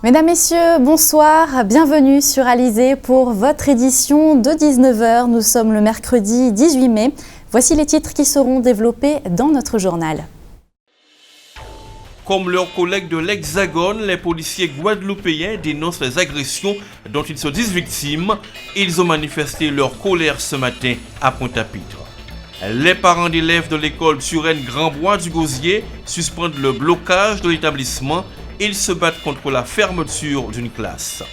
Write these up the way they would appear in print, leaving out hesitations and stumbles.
Mesdames, Messieurs, bonsoir, bienvenue sur Alizé pour votre édition de 19h. Nous sommes le mercredi 18 mai. Voici les titres qui seront développés dans notre journal. Comme leurs collègues de l'Hexagone, les policiers guadeloupéens dénoncent les agressions dont ils se disent victimes. Ils ont manifesté leur colère ce matin à Pointe-à-Pitre. Les parents d'élèves de l'école Suresnes Grand-Bois du Gosier suspendent le blocage de l'établissement. Ils se battent contre la fermeture d'une classe.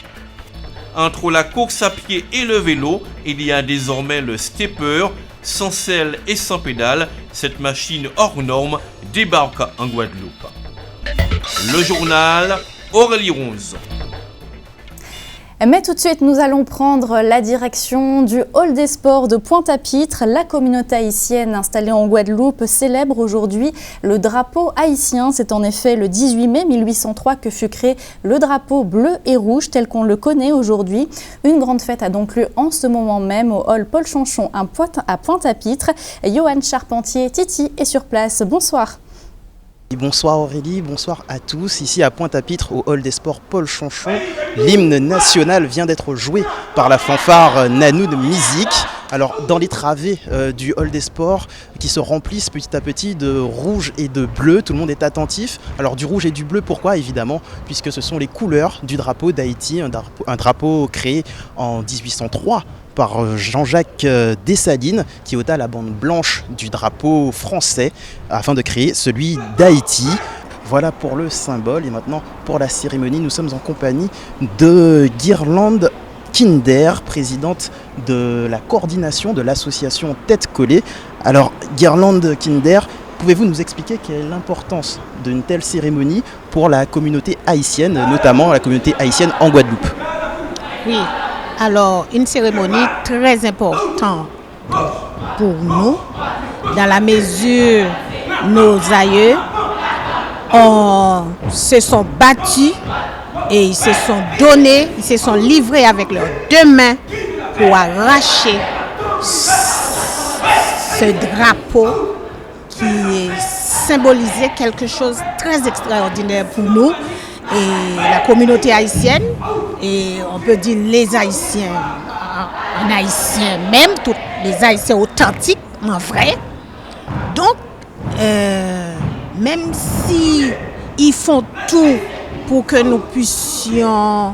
Entre la course à pied et le vélo, il y a désormais le stepper, sans selle et sans pédale. Cette machine hors norme débarque en Guadeloupe. Le journal, Aurélie Ronze. Mais tout de suite, nous allons prendre la direction du hall des sports de Pointe-à-Pitre. La communauté haïtienne installée en Guadeloupe célèbre aujourd'hui le drapeau haïtien. C'est en effet le 18 mai 1803 que fut créé le drapeau bleu et rouge tel qu'on le connaît aujourd'hui. Une grande fête a donc lieu en ce moment même au hall Paul Chanchon à Pointe-à-Pitre. Johan Charpentier, Titi est sur place. Bonsoir. Bonsoir Aurélie, bonsoir à tous. Ici à Pointe-à-Pitre, au hall des sports Paul Chanchon, l'hymne national vient d'être joué par la fanfare Nanoud Musique. Alors dans les travées du hall des sports qui se remplissent petit à petit de rouge et de bleu, tout le monde est attentif. Alors du rouge et du bleu, pourquoi évidemment? Puisque ce sont les couleurs du drapeau d'Haïti, un drapeau créé en 1803 par Jean-Jacques Dessalines qui ôta la bande blanche du drapeau français afin de créer celui d'Haïti. Voilà pour le symbole et maintenant pour la cérémonie, nous sommes en compagnie de Guirlande Kinder, présidente de la coordination de l'association Tête Collée. Alors Guirlande Kinder, pouvez-vous nous expliquer quelle est l'importance d'une telle cérémonie pour la communauté haïtienne, notamment la communauté haïtienne en Guadeloupe? Oui. Alors, une cérémonie très importante pour nous, dans la mesure où nos aïeux se sont battus et ils se sont donnés, ils se sont livrés avec leurs deux mains pour arracher ce drapeau qui symbolisait quelque chose de très extraordinaire pour nous. Et la communauté haïtienne, et on peut dire les Haïtiens, en haïtien même, tous les Haïtiens authentiques, en vrai. Donc, même si ils font tout pour que nous puissions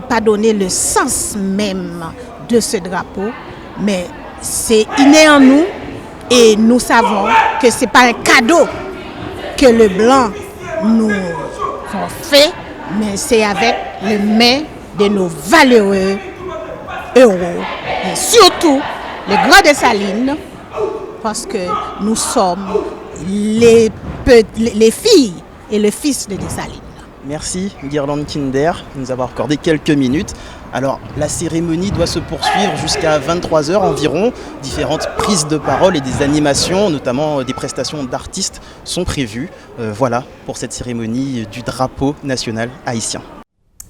pas donner le sens même de ce drapeau, mais c'est inné en nous et nous savons que ce n'est pas un cadeau que le blanc nous fait, mais c'est avec les mains de nos valeureux héros, et surtout les grands Dessalines, parce que nous sommes les filles et le fils de Dessalines. Merci Guirlande Kinder de nous avoir accordé quelques minutes. Alors la cérémonie doit se poursuivre jusqu'à 23h environ. Différentes prises de parole et des animations, notamment des prestations d'artistes, sont prévues. Voilà pour cette cérémonie du drapeau national haïtien.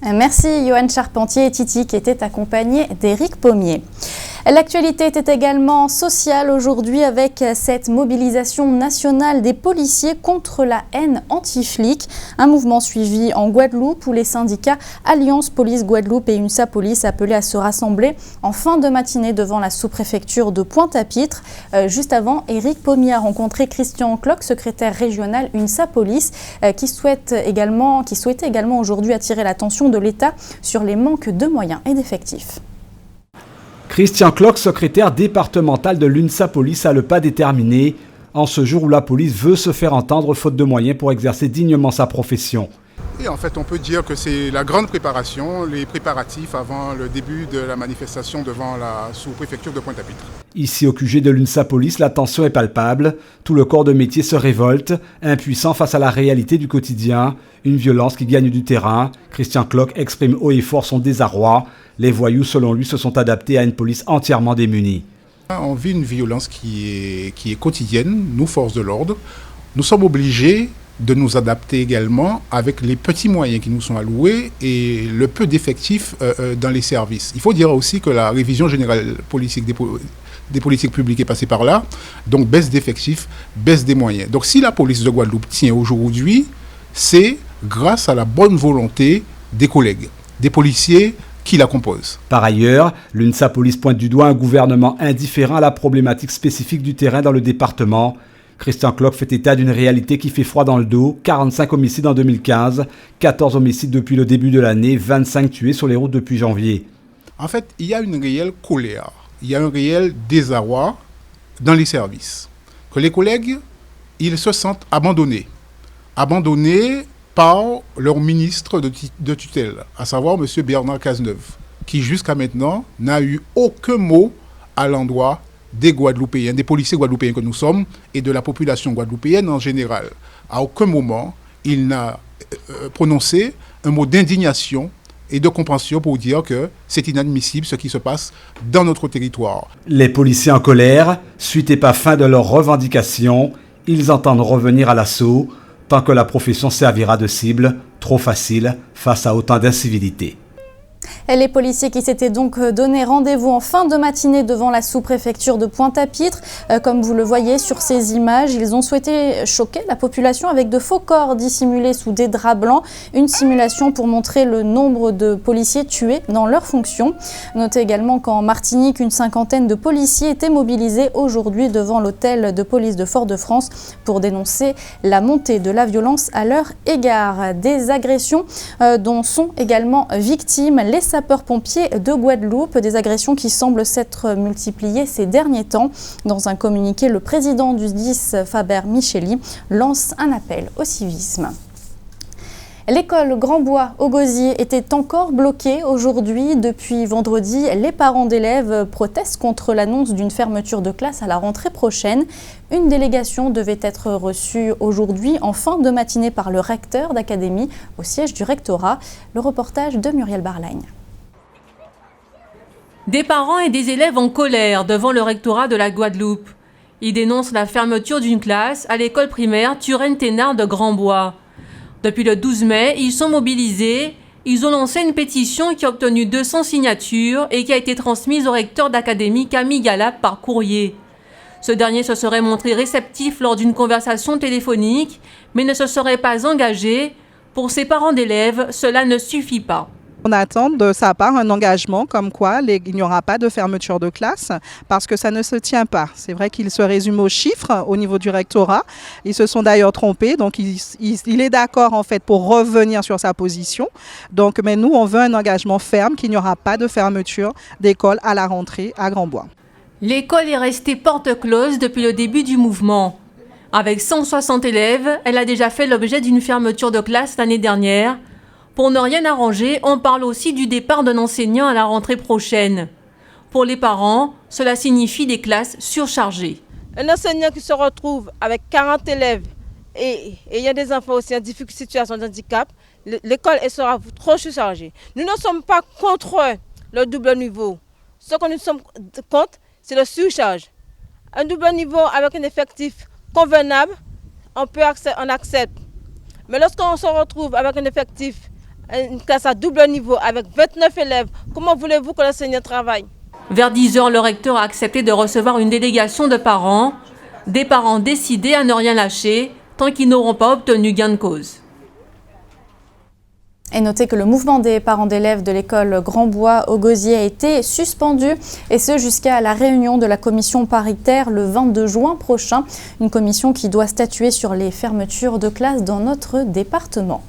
Merci Johan Charpentier et Titi qui étaient accompagnés d'Éric Pommier. L'actualité était également sociale aujourd'hui avec cette mobilisation nationale des policiers contre la haine anti-flic. Un mouvement suivi en Guadeloupe où les syndicats Alliance Police Guadeloupe et UNSA Police appelaient à se rassembler en fin de matinée devant la sous-préfecture de Pointe-à-Pitre. Juste avant, Éric Pommier a rencontré Christian Cloc, secrétaire régional UNSA Police, qui souhaitait également aujourd'hui attirer l'attention de l'État sur les manques de moyens et d'effectifs. Christian Cloc, secrétaire départemental de l'UNSA Police, a le pas déterminé en ce jour où la police veut se faire entendre faute de moyens pour exercer dignement sa profession. Et en fait, on peut dire que c'est la grande préparation, les préparatifs avant le début de la manifestation devant la sous-préfecture de Pointe-à-Pitre. Ici, au QG de l'UNSA Police, la tension est palpable. Tout le corps de métier se révolte, impuissant face à la réalité du quotidien, une violence qui gagne du terrain. Christian Cloc exprime haut et fort son désarroi. Les voyous, selon lui, se sont adaptés à une police entièrement démunie. On vit une violence qui est quotidienne, nous, forces de l'ordre. Nous sommes obligés de nous adapter également avec les petits moyens qui nous sont alloués et le peu d'effectifs dans les services. Il faut dire aussi que la révision générale politique des politiques publiques est passée par là, donc baisse d'effectifs, baisse des moyens. Donc si la police de Guadeloupe tient aujourd'hui, c'est grâce à la bonne volonté des collègues, des policiers qui la composent. Par ailleurs, l'UNSA Police pointe du doigt un gouvernement indifférent à la problématique spécifique du terrain dans le département. Christian Clock fait état d'une réalité qui fait froid dans le dos. 45 homicides en 2015, 14 homicides depuis le début de l'année, 25 tués sur les routes depuis janvier. En fait, il y a une réelle colère, il y a un réel désarroi dans les services. Que les collègues, ils se sentent abandonnés par leur ministre de tutelle, à savoir M. Bernard Cazeneuve, qui jusqu'à maintenant n'a eu aucun mot à l'endroit des Guadeloupéens, des policiers guadeloupéens que nous sommes et de la population guadeloupéenne en général. À aucun moment, il n'a prononcé un mot d'indignation et de compréhension pour dire que c'est inadmissible ce qui se passe dans notre territoire. Les policiers en colère, suite et pas fin de leurs revendications, ils entendent revenir à l'assaut tant que la profession servira de cible, trop facile face à autant d'incivilités. Et les policiers qui s'étaient donc donné rendez-vous en fin de matinée devant la sous-préfecture de Pointe-à-Pitre. Comme vous le voyez sur ces images, ils ont souhaité choquer la population avec de faux corps dissimulés sous des draps blancs. Une simulation pour montrer le nombre de policiers tués dans leurs fonctions. Notez également qu'en Martinique, une cinquantaine de policiers étaient mobilisés aujourd'hui devant l'hôtel de police de Fort-de-France pour dénoncer la montée de la violence à leur égard. Des agressions dont sont également victimes les sapeurs-pompiers de Guadeloupe, des agressions qui semblent s'être multipliées ces derniers temps. Dans un communiqué, le président du SDIS, Faber Micheli, lance un appel au civisme. L'école Grand-Bois au Gosier était encore bloquée aujourd'hui. Depuis vendredi, les parents d'élèves protestent contre l'annonce d'une fermeture de classe à la rentrée prochaine. Une délégation devait être reçue aujourd'hui en fin de matinée par le recteur d'académie au siège du rectorat. Le reportage de Muriel Barlagne. Des parents et des élèves en colère devant le rectorat de la Guadeloupe. Ils dénoncent la fermeture d'une classe à l'école primaire Turenne-Thénard de Grand-Bois. Depuis le 12 mai, ils sont mobilisés. Ils ont lancé une pétition qui a obtenu 200 signatures et qui a été transmise au recteur d'académie Camille Galap par courrier. Ce dernier se serait montré réceptif lors d'une conversation téléphonique, mais ne se serait pas engagé. Pour ses parents d'élèves, cela ne suffit pas. On attend de sa part un engagement comme quoi il n'y aura pas de fermeture de classe parce que ça ne se tient pas. C'est vrai qu'il se résume aux chiffres au niveau du rectorat. Ils se sont d'ailleurs trompés, donc il est d'accord en fait pour revenir sur sa position. Donc, mais nous, on veut un engagement ferme qu'il n'y aura pas de fermeture d'école à la rentrée à Grand-Bois. L'école est restée porte close depuis le début du mouvement. Avec 160 élèves, elle a déjà fait l'objet d'une fermeture de classe l'année dernière. Pour ne rien arranger, on parle aussi du départ d'un enseignant à la rentrée prochaine. Pour les parents, cela signifie des classes surchargées. Un enseignant qui se retrouve avec 40 élèves et il y a des enfants aussi en situation de handicap, l'école sera trop surchargée. Nous ne sommes pas contre le double niveau. Ce que nous sommes contre, c'est la surcharge. Un double niveau avec un effectif convenable, on accepte. Mais lorsqu'on se retrouve avec un effectif, une classe à double niveau avec 29 élèves, comment voulez-vous que l'enseignant travaille? Vers 10 h, le recteur a accepté de recevoir une délégation de parents. Des parents décidés à ne rien lâcher tant qu'ils n'auront pas obtenu gain de cause. Et notez que le mouvement des parents d'élèves de l'école Grand-Bois au Gosier a été suspendu, et ce jusqu'à la réunion de la commission paritaire le 22 juin prochain. Une commission qui doit statuer sur les fermetures de classes dans notre département.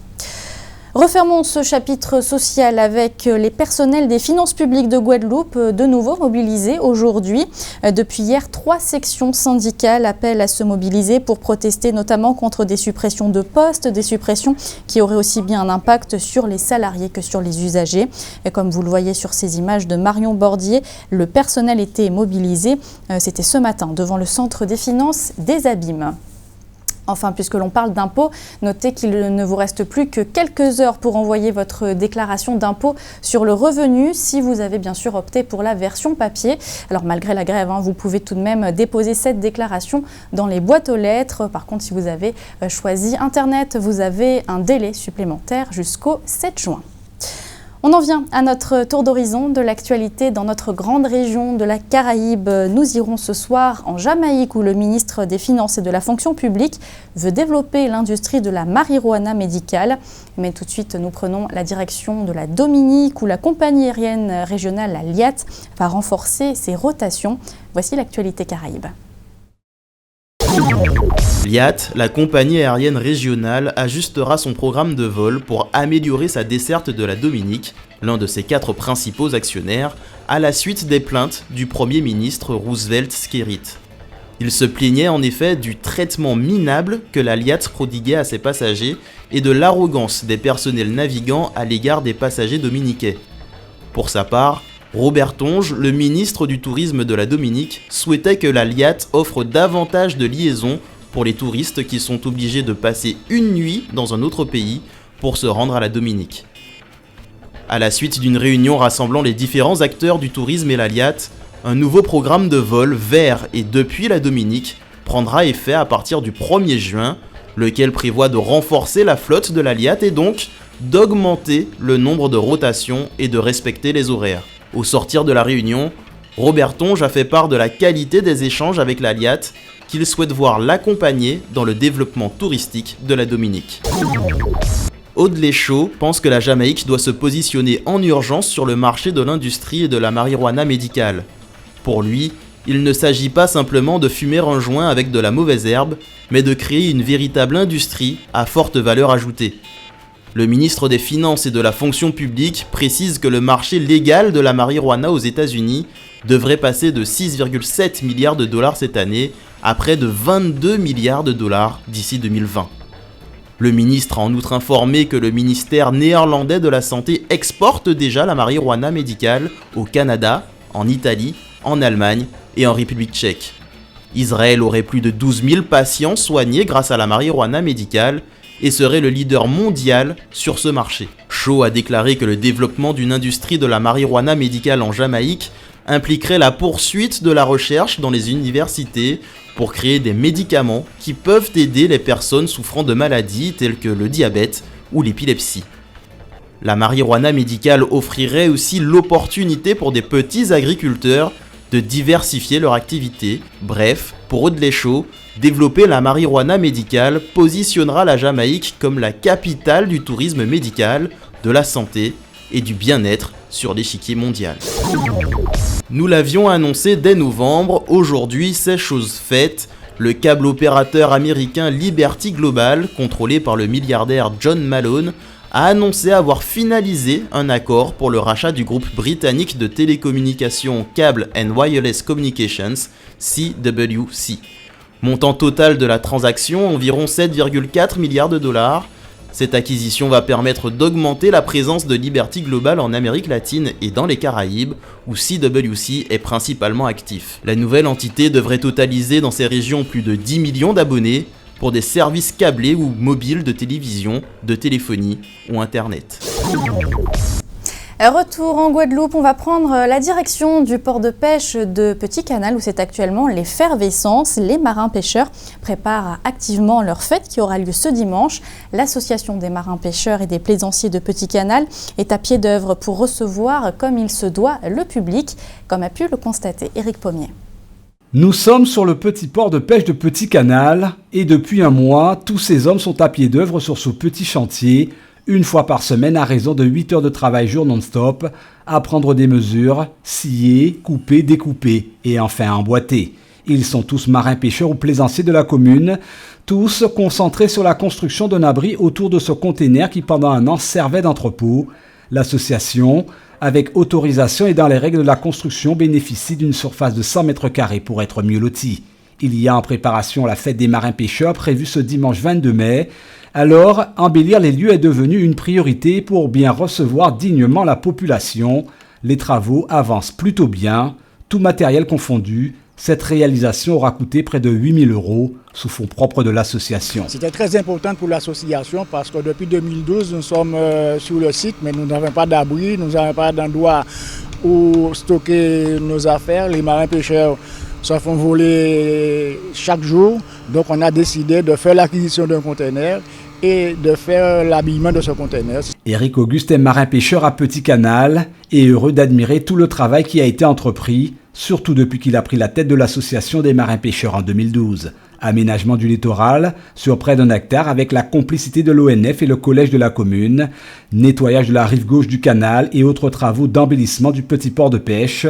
Refermons ce chapitre social avec les personnels des finances publiques de Guadeloupe, de nouveau mobilisés aujourd'hui. Depuis hier, 3 sections syndicales appellent à se mobiliser pour protester notamment contre des suppressions de postes, des suppressions qui auraient aussi bien un impact sur les salariés que sur les usagers. Et comme vous le voyez sur ces images de Marion Bordier, le personnel était mobilisé. C'était ce matin devant le centre des finances des Abîmes. Enfin, puisque l'on parle d'impôts, notez qu'il ne vous reste plus que quelques heures pour envoyer votre déclaration d'impôt sur le revenu, si vous avez bien sûr opté pour la version papier. Alors malgré la grève, vous pouvez tout de même déposer cette déclaration dans les boîtes aux lettres. Par contre, si vous avez choisi Internet, vous avez un délai supplémentaire jusqu'au 7 juin. On en vient à notre tour d'horizon de l'actualité dans notre grande région de la Caraïbe. Nous irons ce soir en Jamaïque où le ministre des Finances et de la Fonction publique veut développer l'industrie de la marijuana médicale. Mais tout de suite, nous prenons la direction de la Dominique où la compagnie aérienne régionale, la LIAT, va renforcer ses rotations. Voici l'actualité Caraïbe. LIAT, la compagnie aérienne régionale, ajustera son programme de vol pour améliorer sa desserte de la Dominique, l'un de ses 4 principaux actionnaires, à la suite des plaintes du Premier ministre Roosevelt Skerrit. Il se plaignait en effet du traitement minable que la LIAT prodiguait à ses passagers et de l'arrogance des personnels navigants à l'égard des passagers dominiquais. Pour sa part, Robert Tonge, le ministre du Tourisme de la Dominique, souhaitait que la LIAT offre davantage de liaisons pour les touristes qui sont obligés de passer une nuit dans un autre pays pour se rendre à la Dominique. À la suite d'une réunion rassemblant les différents acteurs du tourisme et la LIAT, un nouveau programme de vol vers et depuis la Dominique prendra effet à partir du 1er juin, lequel prévoit de renforcer la flotte de la LIAT et donc d'augmenter le nombre de rotations et de respecter les horaires. Au sortir de la réunion, Robert Tonge a fait part de la qualité des échanges avec la LIAT qu'il souhaite voir l'accompagner dans le développement touristique de la Dominique. Aude Léchaud pense que la Jamaïque doit se positionner en urgence sur le marché de l'industrie et de la marijuana médicale. Pour lui, il ne s'agit pas simplement de fumer un joint avec de la mauvaise herbe, mais de créer une véritable industrie à forte valeur ajoutée. Le ministre des Finances et de la Fonction publique précise que le marché légal de la marijuana aux États-Unis devrait passer de 6,7 milliards de dollars cette année à près de 22 milliards de dollars d'ici 2020. Le ministre a en outre informé que le ministère néerlandais de la Santé exporte déjà la marijuana médicale au Canada, en Italie, en Allemagne et en République tchèque. Israël aurait plus de 12 000 patients soignés grâce à la marijuana médicale et serait le leader mondial sur ce marché. Shaw a déclaré que le développement d'une industrie de la marijuana médicale en Jamaïque impliquerait la poursuite de la recherche dans les universités pour créer des médicaments qui peuvent aider les personnes souffrant de maladies telles que le diabète ou l'épilepsie. La marijuana médicale offrirait aussi l'opportunité pour des petits agriculteurs de diversifier leur activité. Bref, pour Aude Léchaud, développer la marijuana médicale positionnera la Jamaïque comme la capitale du tourisme médical, de la santé et du bien-être sur l'échiquier mondial. Nous l'avions annoncé dès novembre, aujourd'hui c'est chose faite. Le câble opérateur américain Liberty Global, contrôlé par le milliardaire John Malone, a annoncé avoir finalisé un accord pour le rachat du groupe britannique de télécommunications Cable and Wireless Communications, CWC. Montant total de la transaction, environ 7,4 milliards de dollars. Cette acquisition va permettre d'augmenter la présence de Liberty Global en Amérique latine et dans les Caraïbes, où CWC est principalement actif. La nouvelle entité devrait totaliser dans ces régions plus de 10 millions d'abonnés pour des services câblés ou mobiles de télévision, de téléphonie ou internet. Retour en Guadeloupe, on va prendre la direction du port de pêche de Petit Canal où c'est actuellement l'effervescence. Les marins-pêcheurs préparent activement leur fête qui aura lieu ce dimanche. L'association des marins-pêcheurs et des plaisanciers de Petit Canal est à pied d'œuvre pour recevoir comme il se doit le public, comme a pu le constater Éric Pommier. Nous sommes sur le petit port de pêche de Petit Canal et depuis un mois, tous ces hommes sont à pied d'œuvre sur ce petit chantier, une fois par semaine à raison de 8 heures de travail jour non-stop, à prendre des mesures, scier, couper, découper et enfin emboîter. Ils sont tous marins-pêcheurs ou plaisanciers de la commune, tous concentrés sur la construction d'un abri autour de ce container qui pendant un an servait d'entrepôt. L'association, avec autorisation et dans les règles de la construction, bénéficie d'une surface de 100 mètres carrés pour être mieux lotie. Il y a en préparation la fête des marins-pêcheurs prévue ce dimanche 22 mai. Alors, embellir les lieux est devenu une priorité pour bien recevoir dignement la population. Les travaux avancent plutôt bien, tout matériel confondu. Cette réalisation aura coûté près de 8 000 € sous fonds propres de l'association. C'était très important pour l'association parce que depuis 2012, nous sommes sur le site, mais nous n'avons pas d'abri, nous n'avons pas d'endroit où stocker nos affaires. Les marins-pêcheurs se font voler chaque jour. Donc on a décidé de faire l'acquisition d'un conteneur et de faire l'habillement de ce conteneur. Éric Auguste est marin-pêcheur à Petit Canal et heureux d'admirer tout le travail qui a été entrepris, surtout depuis qu'il a pris la tête de l'association des marins-pêcheurs en 2012. Aménagement du littoral sur près d'1 hectare avec la complicité de l'ONF et le collège de la commune, nettoyage de la rive gauche du canal et autres travaux d'embellissement du petit port de pêche.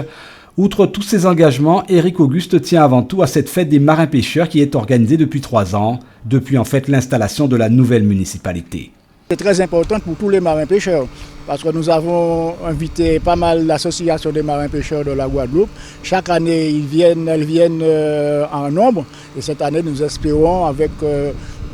Outre tous ces engagements, Éric Auguste tient avant tout à cette fête des marins-pêcheurs qui est organisée depuis 3 ans, depuis en fait l'installation de la nouvelle municipalité. C'est très important pour tous les marins-pêcheurs parce que nous avons invité pas mal d'associations des marins-pêcheurs de la Guadeloupe. Chaque année, elles viennent en nombre et cette année, nous espérons avec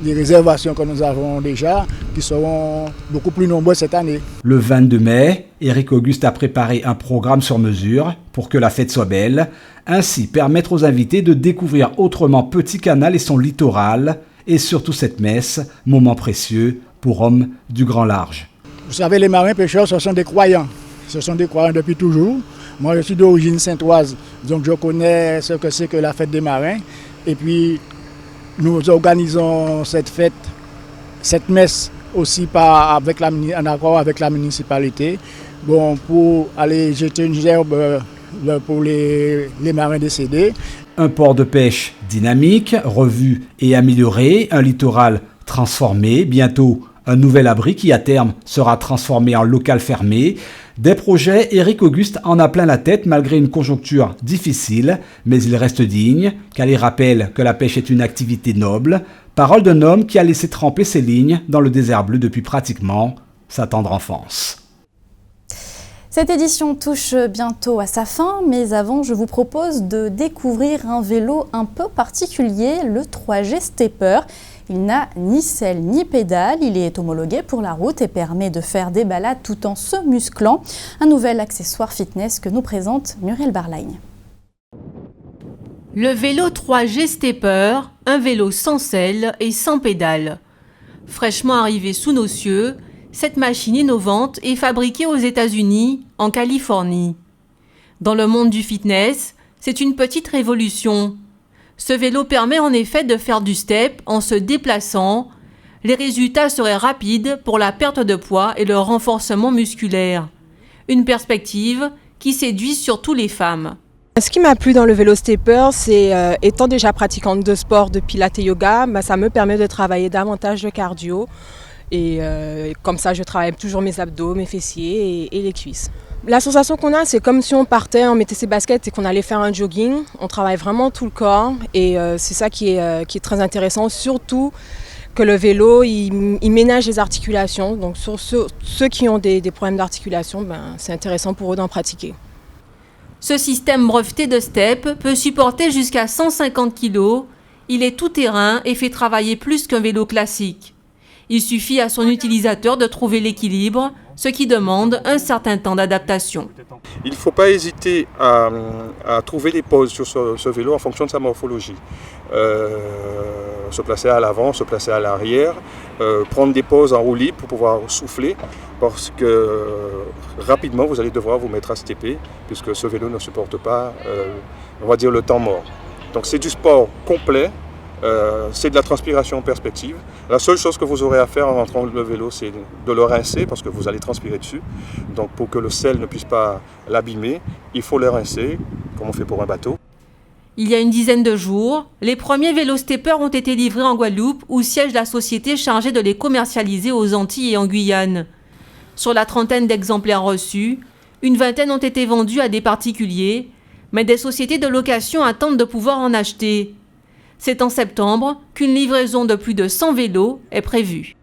les réservations que nous avons déjà, qui seront beaucoup plus nombreux cette année. Le 22 mai, Éric Auguste a préparé un programme sur mesure pour que la fête soit belle, ainsi permettre aux invités de découvrir autrement Petit Canal et son littoral, et surtout cette messe, moment précieux pour hommes du grand large. Vous savez, les marins-pêcheurs, ce sont des croyants. Ce sont des croyants depuis toujours. Moi, je suis d'origine saintoise, donc je connais ce que c'est que la fête des marins. Et puis, nous organisons cette fête, cette messe aussi en accord avec la municipalité, pour aller jeter une gerbe pour les marins décédés. Un port de pêche dynamique, revu et amélioré, un littoral transformé, bientôt un nouvel abri qui à terme sera transformé en local fermé. Des projets, Éric Auguste en a plein la tête malgré une conjoncture difficile, mais il reste digne, car il rappelle que la pêche est une activité noble. Parole d'un homme qui a laissé tremper ses lignes dans le désert bleu depuis pratiquement sa tendre enfance. Cette édition touche bientôt à sa fin, mais avant, je vous propose de découvrir un vélo un peu particulier, le 3G Stepper. Il n'a ni selle ni pédale, il est homologué pour la route et permet de faire des balades tout en se musclant. Un nouvel accessoire fitness que nous présente Muriel Barlagne. Le vélo 3G Stepper, un vélo sans selle et sans pédale. Fraîchement arrivé sous nos cieux, cette machine innovante est fabriquée aux États-Unis, en Californie. Dans le monde du fitness, c'est une petite révolution. Ce vélo permet en effet de faire du step en se déplaçant. Les résultats seraient rapides pour la perte de poids et le renforcement musculaire. Une perspective qui séduit surtout les femmes. Ce qui m'a plu dans le vélo stepper, c'est étant déjà pratiquante de sport de pilates et yoga, ça me permet de travailler davantage de cardio. Et comme ça, je travaille toujours mes abdos, mes fessiers et les cuisses. La sensation qu'on a, c'est comme si on partait, on mettait ses baskets et qu'on allait faire un jogging. On travaille vraiment tout le corps et c'est ça qui est très intéressant. Surtout que le vélo, il ménage les articulations. Donc sur ceux qui ont des problèmes d'articulation, c'est intéressant pour eux d'en pratiquer. Ce système breveté de step peut supporter jusqu'à 150 kg. Il est tout-terrain et fait travailler plus qu'un vélo classique. Il suffit à son utilisateur de trouver l'équilibre, ce qui demande un certain temps d'adaptation. Il ne faut pas hésiter à trouver des poses sur ce vélo en fonction de sa morphologie. Se placer à l'avant, se placer à l'arrière, prendre des poses en roue libre pour pouvoir souffler, parce que rapidement vous allez devoir vous mettre à stepper, puisque ce vélo ne supporte pas, on va dire, le temps mort. Donc c'est du sport complet. C'est de la transpiration en perspective. La seule chose que vous aurez à faire en rentrant le vélo, c'est de le rincer parce que vous allez transpirer dessus. Donc pour que le sel ne puisse pas l'abîmer, il faut le rincer, comme on fait pour un bateau. Il y a une dizaine de jours, les premiers vélos stepper ont été livrés en Guadeloupe où siège la société chargée de les commercialiser aux Antilles et en Guyane. Sur la trentaine d'exemplaires reçus, une vingtaine ont été vendus à des particuliers, mais des sociétés de location attendent de pouvoir en acheter. C'est en septembre qu'une livraison de plus de 100 vélos est prévue.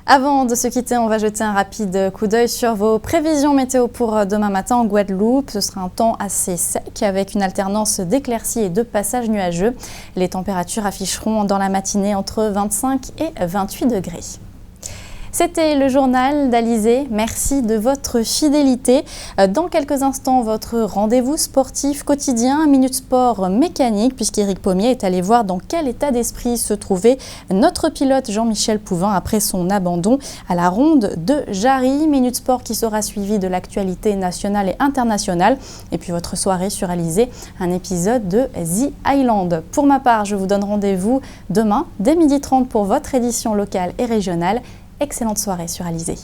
Avant de se quitter, on va jeter un rapide coup d'œil sur vos prévisions météo pour demain matin en Guadeloupe. Ce sera un temps assez sec avec une alternance d'éclaircies et de passages nuageux. Les températures afficheront dans la matinée entre 25 et 28 degrés. C'était le journal d'Alizé. Merci de votre fidélité. Dans quelques instants, votre rendez-vous sportif quotidien, Minute Sport mécanique, puisqu'Éric Pommier est allé voir dans quel état d'esprit se trouvait notre pilote Jean-Michel Pouvin après son abandon à la ronde de Jarry. Minute Sport qui sera suivi de l'actualité nationale et internationale. Et puis votre soirée sur Alizé, un épisode de The Island. Pour ma part, je vous donne rendez-vous demain dès 12h30 pour votre édition locale et régionale. Excellente soirée sur Alizé.